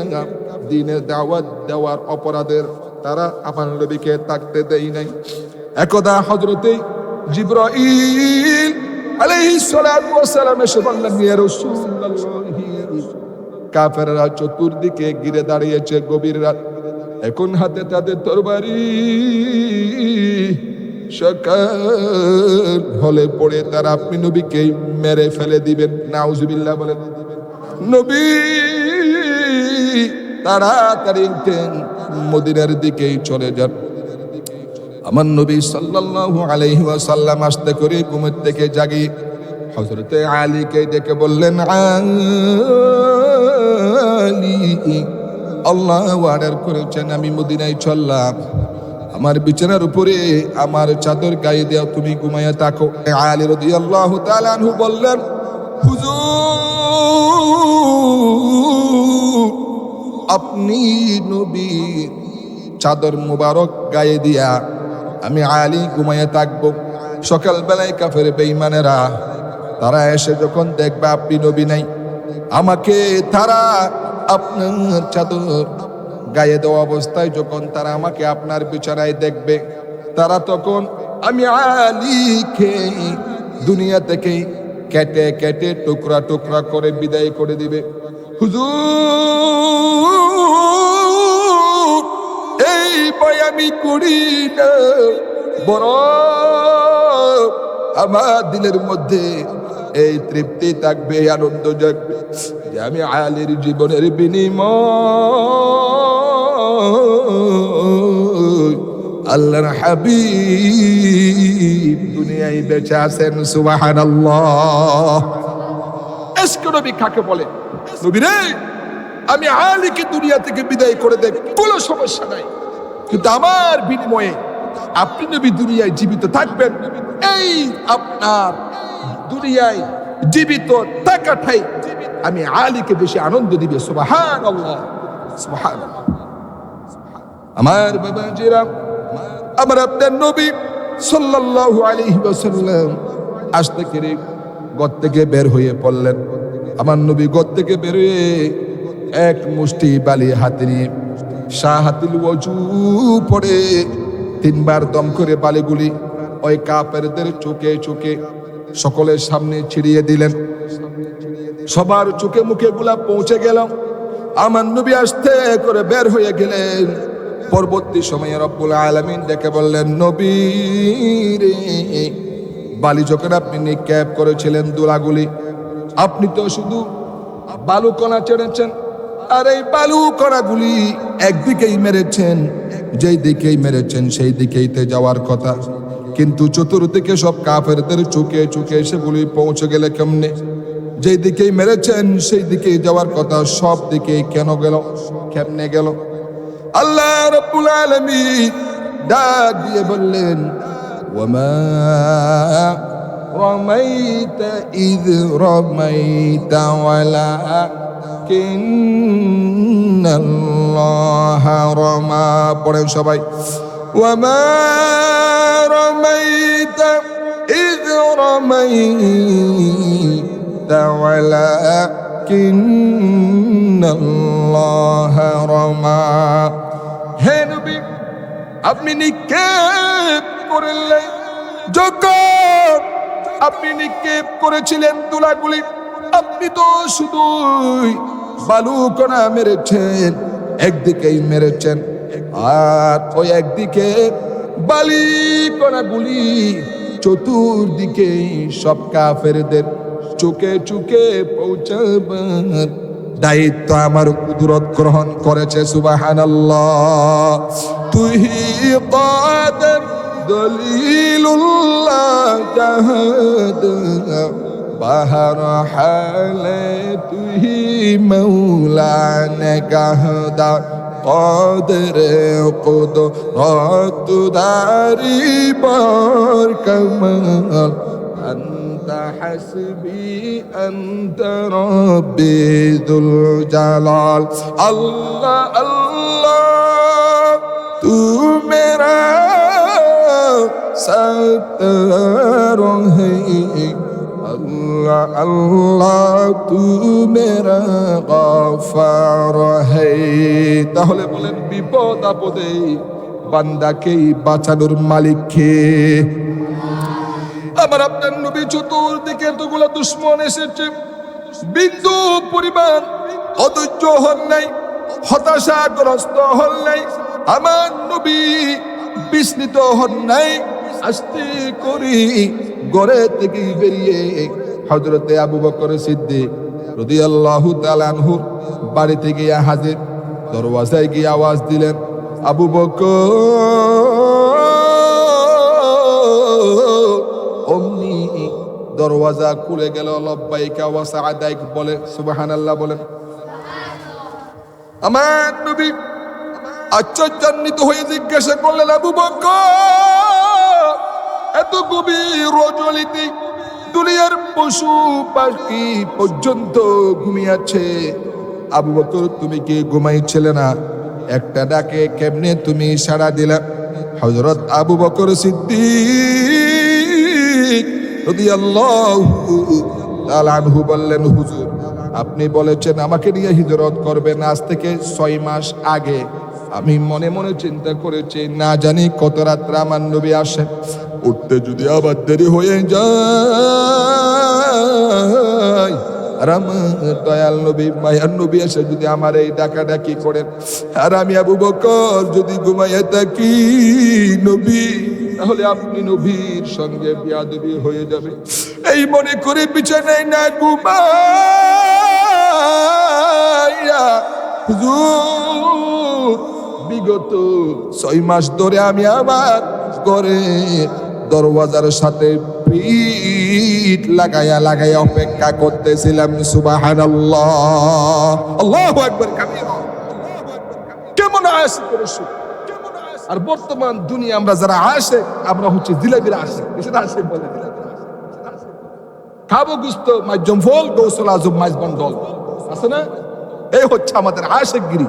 দ্বীনের দাওয়াত দেওয়ার অপরাধের তারা আমার নবীকে থাকতে দেয় নাই। একদা হযরতে জিবরাইল আলাইহিস সালাতু ওয়াস সালাম এসে বললেন, ইয়া রাসূলুল্লাহ, কাফেররা চতুর্দিকে ঘিরে দাঁড়িয়েছে গভীর রাত, এখন হাতে তাদের তরবারি, সকাল হলে পড়ে তারা আপনি নবীকে মেরে ফেলে দিবেন। নাউজুবিল্লাহ বলেন। নবী তাড়াতাড়ি উঠেন, মদিনার দিকেই চলে যান। আমার নবী সাল্লাল্লাহু আলাইহি ওয়াসাল্লাম আস্তে করে ঘুমের থেকে জাগিয়ে হযরতে আলীকে ডেকে বললেন, আলী, আল্লাহ অর্ডার করেছেন আমি মদিনায় চললাম, আমার বিছানার উপরে আমার চাদর গায়ে দেও, তুমি ঘুমাইয়া থাকো। আলী রাদিয়াল্লাহু তাআলা আনহু বললেন, হুজুর, আপনি নবী চাদর মুবারক গায়ে দিয়া আমি আলী ঘুমাইয়া থাকবো, সকালবেলায় কাফের বেঈমানেরা তারা এসে যখন দেখবে আপনি নবী নাই, আমাকে তারা আপনার চাদর গায়ে দেওয়া অবস্থায় যখন তারা আমাকে আপনার বিছানায় দেখবে, তারা তখন আমি আলীকে দুনিয়া থেকে কেটে কেটে টুকরা টুকরা করে বিদায় করে দিবে। হুজুর, এই ভয় আমি করি না, বরং আমার দিলের মধ্যে এই তৃপ্তি থাকবে, আনন্দ জাগবে যে আমি আলীর জীবনের বিনিময় আল্লাহর হাবিব দুনিয়ায় বেঁচে আছেন। সুবহানাল্লাহ। এসকে নবী কাকে বলে? নবী রে, আমি আলীকে দুনিয়া থেকে বিদায় করে দেব, কোনো সমস্যা নাই, কিন্তু আমার বিনিময়ে আপনি নবী দুনিয়ায় জীবিত থাকবেন। এই আপনার দুনিয়ায় জীবিত থাকাটাই আমি আলীকে বেশি আনন্দ দিবে। সুবহানাল্লাহ, সুবহানাল্লাহ। আমার বাবাজিরা, আমার আপনার নবী সাল্লাল্লাহু আলাইহি ওয়াসাল্লাম আস্তে করে ঘর থেকে বের হয়ে পড়লেন। আমার নবী ঘর থেকে বের হয়ে এক মুষ্টি বালি হাতে নিয়ে শাহাতুল ওযু পড়ে তিনবার দম করে বালিগুলি ওই কাফেরদের চোখে চোখে সকলের সামনে ছিড়িয়ে দিলেন। সবার চোখে মুখে গুলা পৌঁছে গেল। আমার নবী আস্তে করে বের হয়ে গেলেন। পরবর্তী সময়ে রব্বুল আলামিন ডেকে বললেন, নবী রে, বালি যখন আপনি নিক্ষেপ করেছিলেন দুলাগুলি, আপনি তো শুধু বালু কণা ছেড়েছেন, আর এই বালু কণাগুলি একদিকেই মেরেছেন, যেই দিকেই মেরেছেন সেই দিকেই তে যাওয়ার কথা, কিন্তু চতুর্দিকে সব কাফেরদের চোখে চোখে সেগুলি পৌঁছে গেলে কেমনে? যেই দিকেই মেরেছেন সেই দিকেই যাওয়ার কথা, সব দিকে কেন গেল, কেমনে গেল? আল্লাহ রাব্বুল আলামিন ডাক দিয়ে বললেন, ওয়ামা রামাইতা ইয রামাইতা ওয়ালাকিন্নাল্লাহা রামা। পড়েন সবাই, ওয়ামা রামাইতা ইয রামাইতা ওয়ালাকিন্নাল্লাহা রামা। হে নবী, আপনি নিক্ষেপ করলেন, যখন আপনি নিক্ষেপ করেছিলেন তুলাগুলি, আপনি তো শুধুই বালু কণা মেরেছেন, একদিকেই মেরেছেন, আর ওই একদিকে বালি কণাগুলি চতুর্দিকে সব কাফেরদের চোখে চোখে পৌঁছাবার দায়িত্ব আমার কুদরত গ্রহণ করেছে। সুবহানাল্লাহ। তুহি কাদের দলিলুল্লাহ জাহাদ বাহার হালে, তুহি মৌলানা গাহদা قادر قدرت داری بار کمال، أنت حسبي أنت ربي ذو الجلال. اللہ اللہ تو میرا ستار ہے، اللہ اللہ تو মেরা গফার হে। তাহলে বলেন, বিপদ আপদে বান্দাকেই বাঁচানোর মালিক কে? আমার আপনার নবী চতুর্দিকে এতগুলো দুশ্মন এসেছে, বিন্দু পরিমাণ অধৈর্য হন নাই, হতাশাগ্রস্ত হন নাই, আমার নবী বিস্মিত হন নাই। আস্তে করে ঘরে থেকে বেরিয়ে হযরতে আবু বকর সিদ্দিক রাদিয়াল্লাহু তাআলা আনহু বাড়িতে গিয়ে হাজির। দরওয়াজায় গিয়ে আওয়াজ দিলেন, আবু বকর। অমনি দরওয়াজা খুলে গেল। লব্বাইকা ওয়া সাআদাইক বলে সুবহানাল্লাহ বলেন। আমার নবী আশ্চর্যান্বিত হয়ে জিজ্ঞাসা করলেন, আবু বকর, এত গভীর রজনীতে দুনিয়ার পশু পাখি পর্যন্ত ঘুমিয়েছে, আবু বকর তুমি কি ঘুমাইছিলে না? একটা ডাকে কেমনে তুমি সাড়া দিলা? হযরত আবু বকর সিদ্দিক রাদিয়াল্লাহু তাআলা আনহু বললেন, হুজুর আপনি বলেছেন আমাকে নিয়ে হিজরত করবেন, আজ থেকে 6 মাস আগে আমি মনে মনে চিন্তা করেছি, না জানি কত রাত্রে আমার নবী আসে, উঠতে যদি আবার দেরি হয়ে যায়, আর আমার দয়াল নবী মায়ার নবী এসে যদি আমার এই ডাকাডাকি করেন, আর আমি আবু বকর যদি ঘুমাইয়া থাকি নবী, তাহলে আপনি নবীর সঙ্গে বিয়াদবি হয়ে যাবে। এই মনে করে বিছানায় না ঘুমাইয়া হুজুর বিগত 6 মাস ধরে আমি আমার ঘরে দরওয়াজার সাথে পিঠ লাগাইয়া লাগাইয়া অপেক্ষা করতেছিলাম। সুবহানাল্লাহ, আল্লাহু আকবার কাবীরা। কেমন আশিক রাসূল! আর বর্তমান দুনিয়া আমরা যারা আশিক, আমরা হচ্ছে জিলাপির আশিক। কিসের আশিক বলে? খাবো গুস্ত মাইজম ফল গৌসল আজম মাইজবান দল আছে না? এই হচ্ছে আমাদের আশিকগিরি।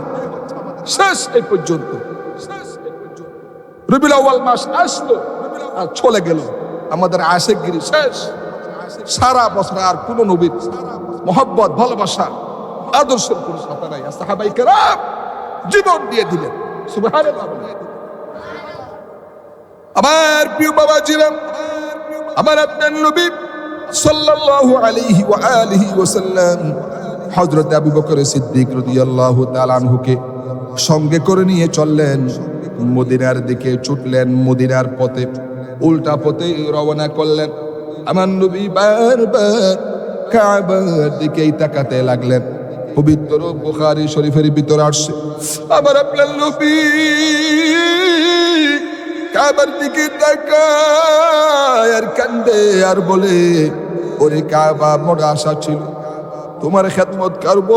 শেষ এই পর্যন্ত। রবিউল আউয়াল মাস আসলো আর চলে গেল, আমাদের আশিকগিরি শেষ। সারা বছর আর কোন নবীর মহব্বত, ভালোবাসা, আদর্শের কোন সাথে নাই। সাহাবায়ে কেরাম জীবন দিয়ে দিলেন। সুবহানাল্লাহ। আমার প্রিয় বাবাজিরা, আমার আপনার নবী সাল্লাল্লাহু আলাইহি ওয়া আলিহি ওয়াসাল্লাম হযরত আবু বকর সিদ্দিক রাদিয়াল্লাহু তাআলা আনহুকে সঙ্গে করে নিয়ে চললেন, মদিনার দিকে ছুটলেন। মদিনার পথে উল্টা পথে রওনা করলেন। আমার নবী বারবার কাবার দিকেই তাকাতে লাগলেন। পবিত্র বুখারী শরীফের ভিতরে আসছে, আমার আপনার নবী কাবার দিকে তাকায় আর কান্দে আর বলে, ওরে কাবা, বড় আশা ছিল তোমার খেদমত করব,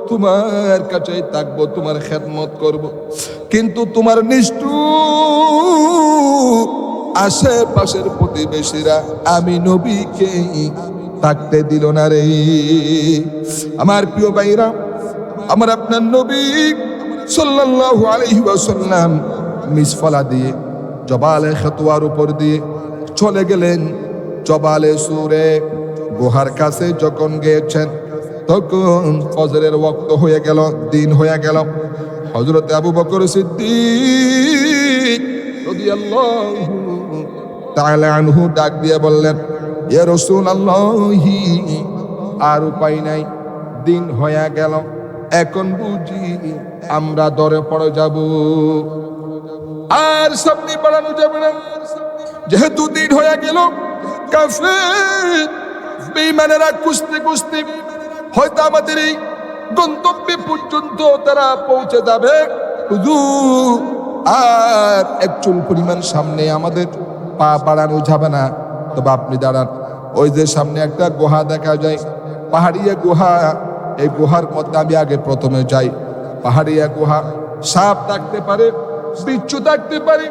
তোমার কাছে থাকবো, তোমার খেদমত করব, কিন্তু তোমার নিষ্ঠুর আশেপাশের প্রতিবেশীরা আমি নবীকে থাকতে দিল না রে। আমার প্রিয় ভাইরা, আমার আপনার নবী সাল্লাল্লাহু আলাইহি ওয়াসাল্লাম মিসফালা দিয়ে জবালে খতওয়ার উপর দিয়ে চলে গেলেন। জবালে সুরে গুহার কাছে যখন গিয়েছেন, তখন ফজরের ওয়াক্ত হয়ে গেল, দিন হয়ে গেল। হযরত আবু বকর সিদ্দিক রাদিয়াল্লাহু তাআলা আনহু ডাক দিয়ে বললেন, ইয়া রাসূলুল্লাহ, আর উপায় নাই, দিন হয়ে গেল, এখন বুঝি আমরা দরে পড়ে যাব, আর সামনে বাড়ানো যাবে না। যেহেতু দিন হয়ে গেল, কাফের বেঈমানেরা কুস্তি কুস্তি হয়তো আমাদের এই গন্তব্যে পর্যন্ত তারা পৌঁছে যাবে। হুজুর, আর একচুল পরিমাণ সামনে আমাদের পা বাড়ানো যাবে না। তবে আপনি দাঁড়ান, ওই যে সামনে একটা গুহা দেখা যায়, পাহাড়িয়া গুহা, এই গুহার মধ্যে আমি আগে প্রথমে যাই। পাহাড়িয়া গুহা, সাপ থাকতে পারে, বিচ্ছু থাকতে পারে,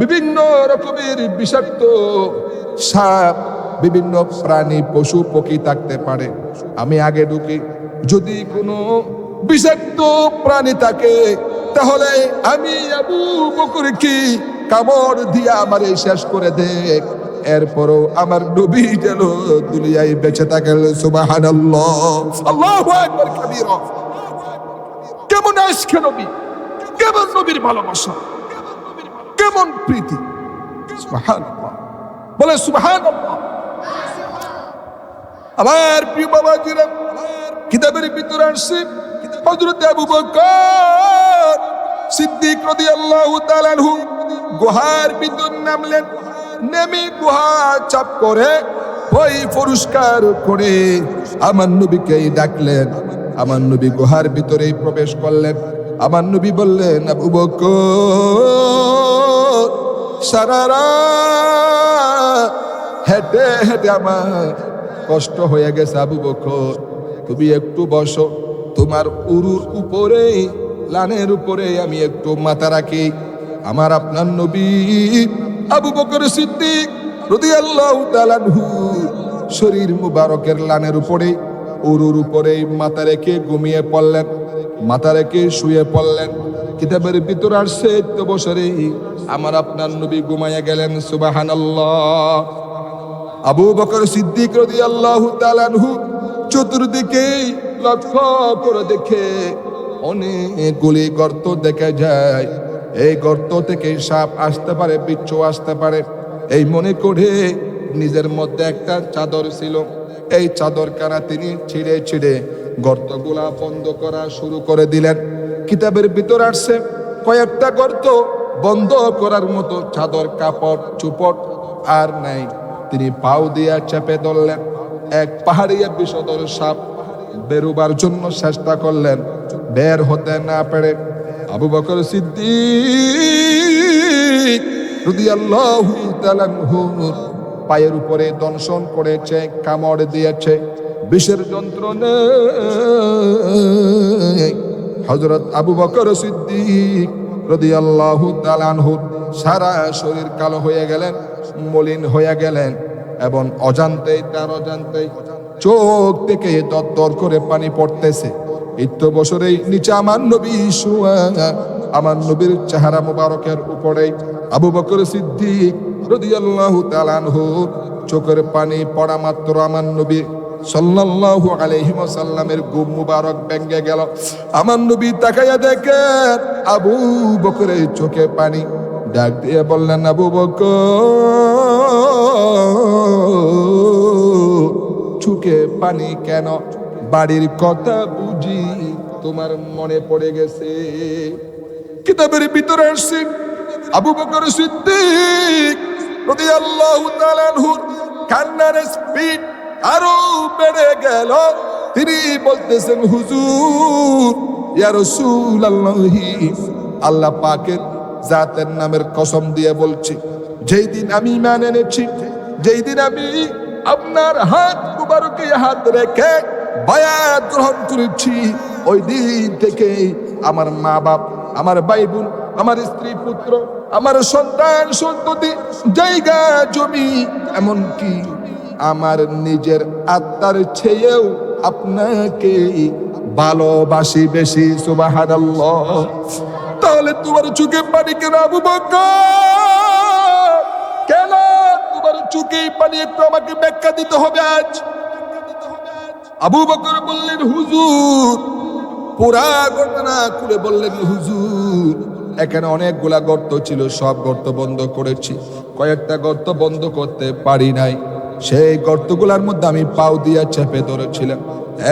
বিভিন্ন রকমের বিষাক্ত সাপ, বিভিন্ন প্রাণী পশু পক্ষী থাকতে পারে। আমি আগে ঢুকি, যদি কোনো বিষাক্ত প্রাণী থাকে তাহলে আমি আবু বকর কি কামড় দিয়া আমারে শেষ করে দেখ, এরপরও আমার নবী যেন দুনিয়ায় বেঁচে থাকেন। সুবহানাল্লাহ, আল্লাহু আকবার কাবীরা। কেমন আশকে নবী, কেমন নবীর ভালোবাসা, কেমন প্রীতি! সুবহানাল্লাহ। বলে সুবহানাল্লাহ। আমার প্রিয় বাবাজিরা, কিতাবের ভিতরে আসছে হযরত আবু বকর সিদ্দিক রাদিয়াল্লাহু তাআলা আনহু গুহার ভিতর নামলেন। নেমে গুহা চাপ করে ওই পুরস্কার করে আমার নবীকে ডাকলেন। আমার নবী গুহার ভিতরে প্রবেশ করলেন। আমার নবী বললেন, আবু বকর সারা রাত হেঁটে হেঁটে আমার কষ্ট হয়ে গেছে, আবু বকর তুমি একটু বসো, তোমার উরুর উপরে লানের উপরে আমি একটু মাথা রাখি। আমার আপনার নবী আবু বকর সিদ্দিক রাদিয়াল্লাহু তাআলা আনহু শরীর মুবারকের লানের উপরে উরুর উপরে মাথা রেখে ঘুমিয়ে পড়লেন, মাথা রেখে শুয়ে পড়লেন। কিতাবের ভিতর আসছে 7 বছরে আমার আপনার নবী ঘুমাইয়া গেলেন। সুবহানাল্লাহ। আবু বকর সিদ্দিক রাদিয়াল্লাহু তাআলা আনহু চতুর্দিকে লক্ষ্য করে দেখে অনেকগুলি গর্ত দেখা যায়। এই গর্ত থেকে সাপ আসতে পারে, বিচ্ছু আসতে পারে, এই মনে করে নিজের মধ্যে একটা চাদর ছিল, এই চাদর কানা তিনি ছিঁড়ে ছিঁড়ে গর্তগুলা বন্ধ করা শুরু করে দিলেন। কিতাবের ভিতর আসছে কয়েকটা গর্ত বন্ধ করার মতো চাদর, কাপড়, চুপট আর নাই। তিনি পাও দিয়া চেপে ধরলেন। এক পাহাড়িয়া বিষধর সাপ বেরোবার জন্য চেষ্টা করলেন, বের হতে না পেরে আবু বকর সিদ্দিক রাদিয়াল্লাহু তাআলা আনহুর পায়ের উপরে দংশন করেছে, কামড় দিয়েছে, বিষের যন্ত্রণায় হযরত আবু বকর সিদ্দিক রাদিয়াল্লাহু তাআলা আনহু সারা শরীর কালো হয়ে গেলেন, মলিন হয়ে গেলেন এবং অজান্তেই তার অজান্তেই চোখ থেকে দরদর করে পানি পড়তেছে। 7 বছরেই নিচে আমার নবী শুয়া, আমার নবীর চেহারা মুবারকের উপরে আবু বকর সিদ্দিক রাদিয়াল্লাহু তাআলা আনহু চোখের পানি পড়া মাত্র আমার নবী সাল্লাল্লাহু আলাইহি ওয়াসাল্লামের ঘুম মুবারক ভেঙে গেল। আমার নবী তাকায়া দেখেন আবু বকরের চোখে পানি, ডাক দিয়ে বললেন, আবু বকর চোখে পানি কেন? বাড়ির কথা বুঝি তোমার মনে পড়ে গেছে। কিতাবের ভিতরে আসছে আবু বকর সিদ্দিক রাদিয়াল্লাহু তাআলা আনহুর কান্নার স্পিড আরো বেড়ে গেল। তিনি বলতেছেন, হুজুর ইয়া রাসূলুল্লাহি, আল্লাহ পাকের জাতের নামের কসম দিয়ে বলছি, যেই দিন আমি ঈমান এনেছি, যেই দিন আমি আপনার হাত মুবারকে হাত রেখে বায়াত গ্রহণ করেছি, ওই দিন থেকে আমার মা বাপ, আমার ভাই বোন, আমার স্ত্রী পুত্র, আমার সন্তান সন্ততি, জায়গা জমি, এমনকি আমার নিজের আত্মার চেয়েও আপনাকে ভালোবাসি বেশি। সুবহানাল্লাহ। তাহলে তোমার চোখে পানি কেন আবু বকর? কেন তোমার চোখে পানি? একটু আমাকে ব্যাখ্যা দিতে হবে আজ। আবু বকর বললেন, হুজুর, পুরা ঘটনা খুলে বললেন, হুজুর এখানে অনেকগুলা গর্ত ছিল, সব গর্ত বন্ধ করেছি, কয়েকটা গর্ত বন্ধ করতে পারি নাই। সেই গর্তগুলার মধ্যে আমি পাও দিয়া চেপে ধরেছিলাম।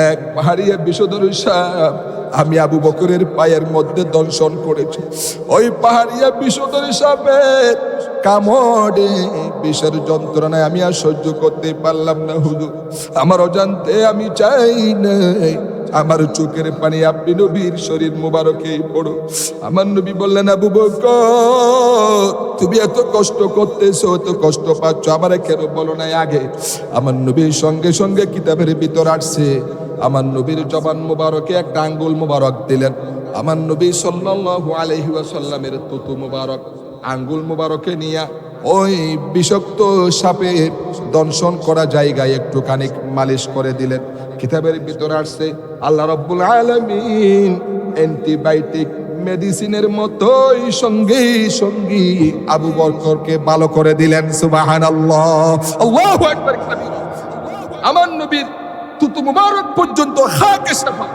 এক পাহাড়িয়া বিষধর সাপ আমি আবু বকরের পায়ের মধ্যে দংশন করেছি। ওই পাহাড়িয়া বিষধর সাপের কামড়ে বিষের যন্ত্রণায় আমি আর সহ্য করতে পারলাম না হুজুর। আমার অজান্তে আমি চাই নাই আমার চোখের পানি আপনি নবীর শরীর মুবারকে পড়ো। আমার নবী বললেন, আবু বকর তুমি এত কষ্ট করতেছো, এত কষ্ট পাচ্ছ, আমারে কেন বলো নাই আগে? আমার নবীর সঙ্গে সঙ্গে কিতাবের ভিতর আসছে, আমার নবীর জবান মুবারকে একটা আঙ্গুল মুবারক দিলেন। আমার নবী সাল্লাল্লাহু আলাইহি ওয়াসাল্লামের তুতু মুবারক আঙ্গুল মুবারকে নিয়া ওই বিষাক্ত সাপের দংশন করা জায়গায় একটু খানিক মালিশ করে দিলেন। কিতাবের ভিতর আসছে আল্লাহ রাব্বুল আলামিন অ্যান্টিবায়োটিক মেডিসিনের মতোই সঙ্গে সঙ্গে আবু বকরকে ভালো করে দিলেন। সুবহানাল্লাহ, আল্লাহু আকবার। আমার নবীর তুতু মুবারক পর্যন্ত খাকে সাফা।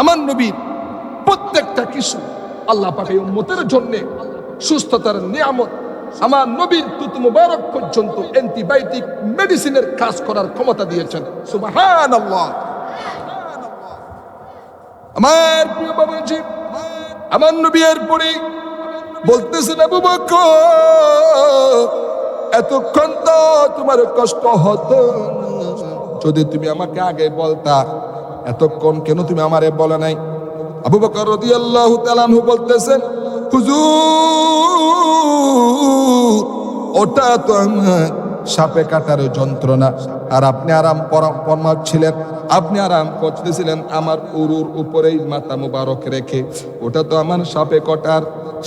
আমার নবীর প্রত্যেকটা কিছু আল্লাহ পাকের উম্মতের জন্য সুস্থতার নিয়ামত আমার নবীর তুত মুবারক পর্যন্ত অ্যান্টিবায়োটিক মেডিসিনের কাজ করার ক্ষমতা দিয়েছেন। সুবহানাল্লাহ। আমার প্রিয় বাবাজি, আমার নবী এরপরে বলতেছেন, আবু বকর এতক্ষণ তো তোমার কষ্ট হতো না, যদি তুমি আমাকে আগে বলতা, এতক্ষণ কেন তুমি আমারে বলে নাই? আবু বকর রাদিয়াল্লাহু তাআলা আনহু বলতেছেন, হুজুর ওটা তো আমার সাপে কাটার যন্ত্রণা, আর আপনি আরাম ফরমাচ্ছিলেন, আপনি আরাম করতেছিলেন আমার উরুর উপরেই মাথা মুবারক রেখে, ওটা তো আমার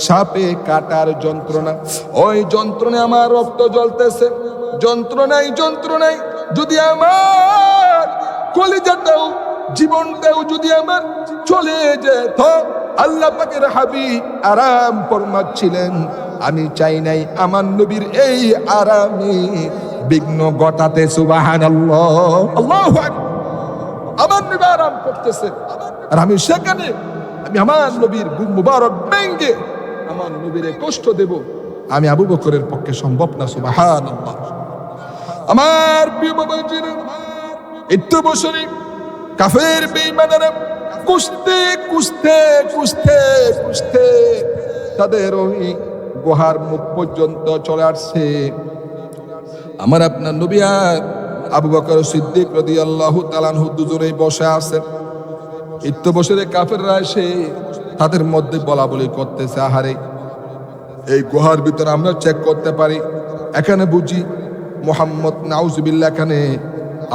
সাপে কাটার যন্ত্রণা। ওই যন্ত্রণায় আমার রক্ত জ্বলতেছে, যন্ত্রণায় যদি আমার কলিজাটাও জীবনটাও যদি আমার চলে যেত, আল্লাহ পাকের হাবিব আরাম ফরমাচ্ছিলেন, আমি চাই নাই আমার নবীর এই আরামে বিঘ্ন ঘটাতে। সুবহানাল্লাহ, আল্লাহু আকবার। আমার নবী আরাম করতেছে আর আমি সেখানে আমি আমার নবীর বুক মুবারক ভেঙে আমার নবীরে কষ্ট দেব, আমি আবু বকরের পক্ষে সম্ভব না। সুবহানাল্লাহ। আমার প্রিয় বাবাজিরা, একটু বছরে কাফের বেঈমানেরা কুস্তে তাদের ওই গুহার মুখ পর্যন্ত চলে আসছে। আমার আপনার নবী আর আবু বকর সিদ্দিক রাদিয়াল্লাহু তাআলা আনহু দুজনেই বসে আছেন। একটু বছরে কাফেররা এসে তাদের মধ্যে বলা বলি করতেছে, আহারে এই গুহার ভিতরে আমরা চেক করতে পারি, এখানে বুঝি মুহাম্মদ নাউজুবিল্লাহ এখানে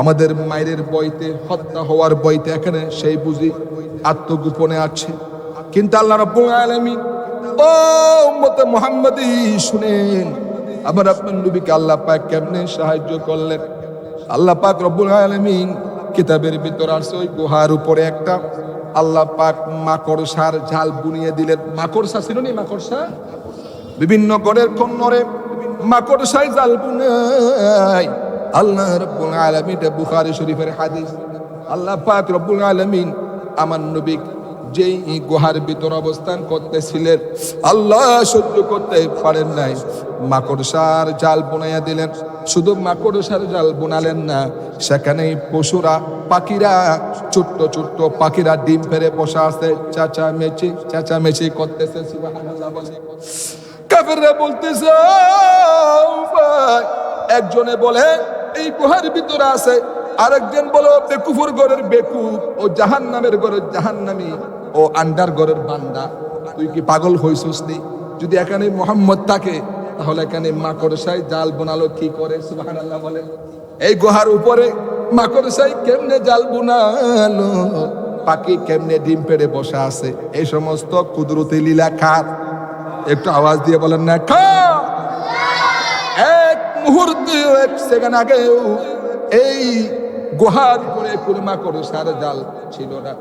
আমাদের মায়ের বইতে হত্যা হওয়ার বইতে এখানে সেই বুঝি আত্মগোপনে আছে। কিন্তু আল্লাহ রাব্বুল আলামিন ও উম্মতে মুহাম্মাদি শুনেন, আবার আপনার নবীকে আল্লাহ পাক কেমনে সাহায্য করলেন। আল্লাহ পাক রব্বুল আলামিন কিতাবের ভিতর আছে ওই গুহার উপরে একটা আল্লাহ পাক মাকড়সার জাল বুনিয়ে দিলেন। মাকড়সা ছিল নি, মাকড়সা বিভিন্ন গড়ের কন্নরে মাকড়সায় জাল বুনাই। আল্লাহ রাব্বুল আলামিন, এটা বুখারী শরীফের হাদিস, আল্লাহ পাক রব্বুল আলামিন আমার নবী যেই গুহার ভিতর অবস্থান করতেছিলেন, আল্লাহ সহ্য করতে পারেন নাই, মাকড়সার জাল বুনাইয়া দিলেন। শুধু মাকড়সার জাল বুনালেন না, সেখানে পশুরা পাখিরা ছোট্ট ছোট্ট পাখিরা ডিম পেড়ে বসা আছে, চেঁচামেচি করতেছে। সুবহানাল্লাহ বলে কাফেররা বলতেছে, একজনে বলে এই গুহার ভিতরে আছে, আরেকজন বলো বেকুফুর ঘরের বেকুফ, ও জাহান্নামের ঘরের জাহান্নামী, ও আন্ডার ঘরের বান্দা, তুই কি পাগল হইছিস নি? যদি এখানে মুহাম্মদ থাকে তাহলে এখানে মাকড়সায় জাল বোনালো কি করে? সুবহানাল্লাহ বলে এই গুহার উপরে মাকড়সায় কেমনে জাল বোনালো, পাখি কেমনে ডিম পেড়ে বসা আছে, এই সমস্ত কুদরতি লীলা কার? একটু আওয়াজ দিয়ে বলেন না কার? এক মুহূর্তে, এক সেকেন্ড আগেও এই গুহার উপরে কোনো মাকড়সার জাল ছিল না।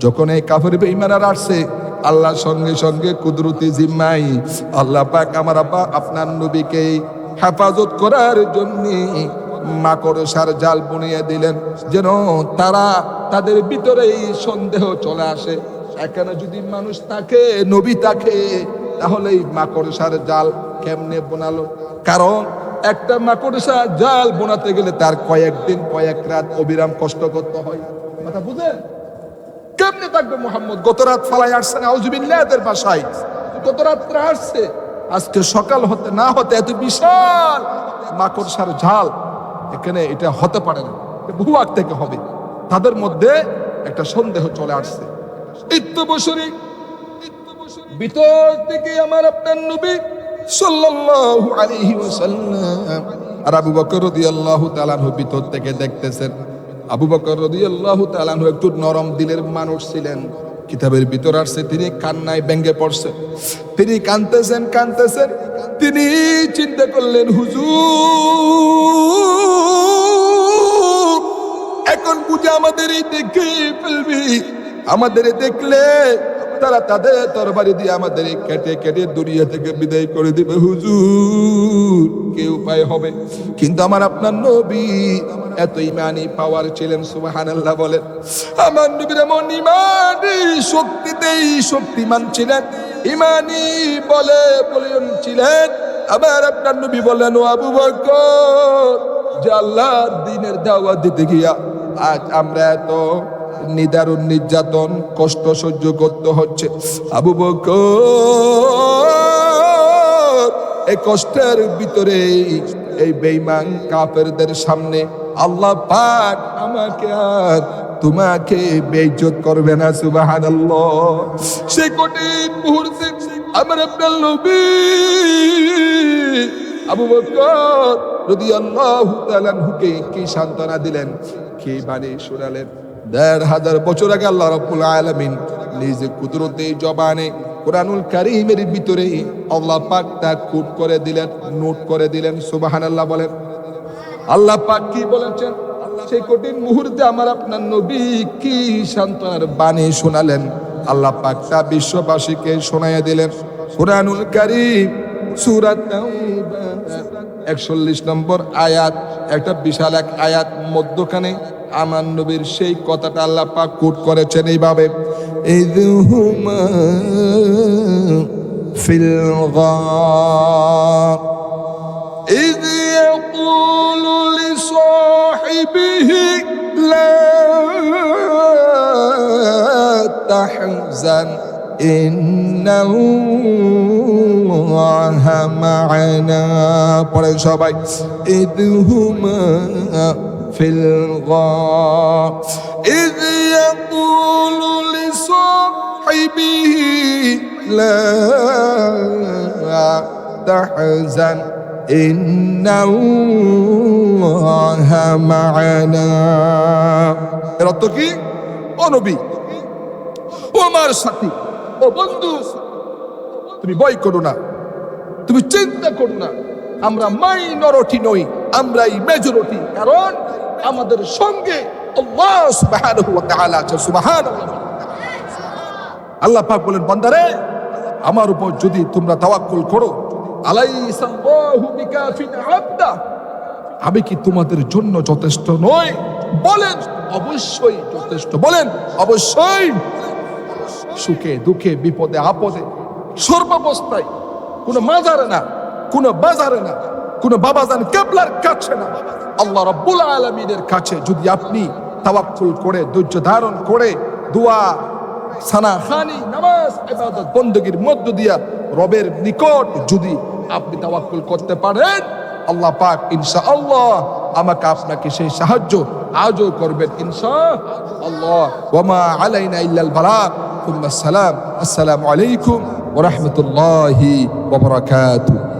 যখন এই কাফের বেঈমানরা আসছে, আল্লাহর সঙ্গে সঙ্গে কুদরতি জিম্মাই আল্লাহ পাক আমার আপনার নবীকে হেফাজত করার জন্য মাকড়সার জাল বুনিয়ে দিলেন, যেন তাদের ভিতরেই সন্দেহ চলে আসে, এখানে যদি মানুষ থাকে, নবী থাকে, তাহলে এই মাকড়সার জাল কেমনে বোনালো? কারণ একটা মাকড়সা জাল বোনাতে গেলে তার কয়েকদিন কয়েক রাত অবিরাম কষ্ট করতে হয়। কথা বুঝেন? কেমনে থাকবে মুহাম্মদ? গত রাত ফালাই আসছে না আউযুবিল্লাহ এদের বাসায়, গত রাত্রে আসছে, আজকে সকাল হতে না হতে এত বিশাল মাকড়সার জাল এখানে এটা হতে পারে না, বহু আগ থেকে হবে। তাদের মধ্যে একটা সন্দেহ চলে আসছে। ইত্তবসরি ভিতর থেকে আমার আপনার নবী সাল্লাল্লাহু আলাইহি ওয়াসাল্লাম আর আবু বকর রাদিয়াল্লাহু তাআলা আনহু ভিতর থেকে দেখতেছেন। আবু বকর রাদিয়াল্লাহু তাআলা আনহু একটু নরম দিলের মানুষ ছিলেন। কিতাবের ভিতর আসছে তিনি কান্নায় ভেঙে পড়ছেন, তিনি কাঁদতেছেন। তিনি চিন্তা করলেন, হুজুর এখন বুঝে আমাদের দেখে ফেলবি, আমাদের দেখলে তারা তাদের তরবারি দিয়ে আমাদের কেটে কেটে দুনিয়া থেকে বিদায় করে দিবে। হুজুর কি উপায় হবে? কিন্তু আমার আপনার নবী এত ইমানি পাওয়ার ছিলেন, সুবহানাল্লাহ বলেন। আমার নবীর এমন ইমানি শক্তিতেই শক্তিমান ছিলেন, ইমানি বলে ছিলেন। আমার আপনার নবী বললেন, ও আবু বকর, যে আল্লাহর দ্বীনের দাওয়াত দিতে গিয়া আজ আমরা এত নিদারুণ নির্যাতন কষ্ট সহ্য করতে হচ্ছে। আবু বকর, এই কষ্টের ভিতরে এই বেঈমান কাফেরদের সামনে আল্লাহ পাক আমাকে আর তোমাকে বেইজ্জত করবে না। সুবহানাল্লাহ। সেই কঠিন মুহূর্তে আমার আপনার নবী আবু বকর রাদিয়াল্লাহু তাআলা আনহুকে কি সান্ত্বনা দিলেন, কি বাণী শোনালেন। ১৫০০ বছর আগে আল্লাহ রাব্বুল আলামিন নিজে কুদরতে জবানে কোরআনুল কারীমের ভিতরে আল্লাহ পাক তা কোট করে দিলেন, নোট করে দিলেন। সুবহানাল্লাহ বলেন। আল্লাহ পাক কি বলেছেন সেই কঠিন মুহূর্তে আমার আপনার নবী কি সান্ত্বনার বাণী শোনালেন, আল্লাহ পাক তা বিশ্ববাসীকে শোনাইয়া দিলেন। কোরআনুল কারীম সূরা তাওবা ৪১ নম্বর আয়াত, একটা বিশাল এক আয়াত, মধ্যখানে আমার নবীর সেই কথাটা আল্লাহ পাক কোট করেছেন এইভাবে, ইযহুমা ফিল গার إذ يقول لصاحبه لا تحزن إن الله معنا। পড়েন সবাই, إذ هما في الغار إذ يقول لصاحبه لا تحزن ইন্নাল্লাহা মা'ানা। এর অর্থ কি? ও নবী, ও আমার সাথী, ও বন্ধু, তুমি ভয় করো না, তুমি চিন্তা করো না। আমরা মাইনরিটি নই, আমরাই মেজরিটি। কারণ আমাদের সঙ্গে আল্লাহ সুবহানাহু ওয়া তাআলা আছে। সুবহানাল্লাহ। আল্লাহ পাক বলেন, বান্দারে, আমার উপর যদি তোমরা তাওয়াক্কুল করো, আলাইসাল্লাহু বিকাফিন আবদা, আমি কি তোমাদের জন্য যথেষ্ট নই? বলেন অবশ্যই যথেষ্ট। বলেন অবশ্যই। সুখে দুঃখে বিপদে আপদে সর্বাবস্থায়, কোনো মাজারে না, কোনো বাজারে না, কোনো বাবাজান কেবলার কাছে না, আল্লাহ রাব্বুল আলামিনের কাছে যদি আপনি তাওয়াক্কুল করে ধৈর্য ধারণ করে দোয়া সানা খানি নামাজ ইবাদত বندگির মধ্য দিয়া রবের নিকট যদি আপনি তাওয়াক্কুল করতে পারেন, আল্লাহ পাক ইনশাআল্লাহ আমাকে আপনাকে সেই সাহায্য আজও করবেন ইনশাআল্লাহ। ওয়া মা আলাইনা ইল্লাল বালাগ। আসসালামু আলাইকুম ওয়া রাহমাতুল্লাহি ওয়া বারাকাতুহু।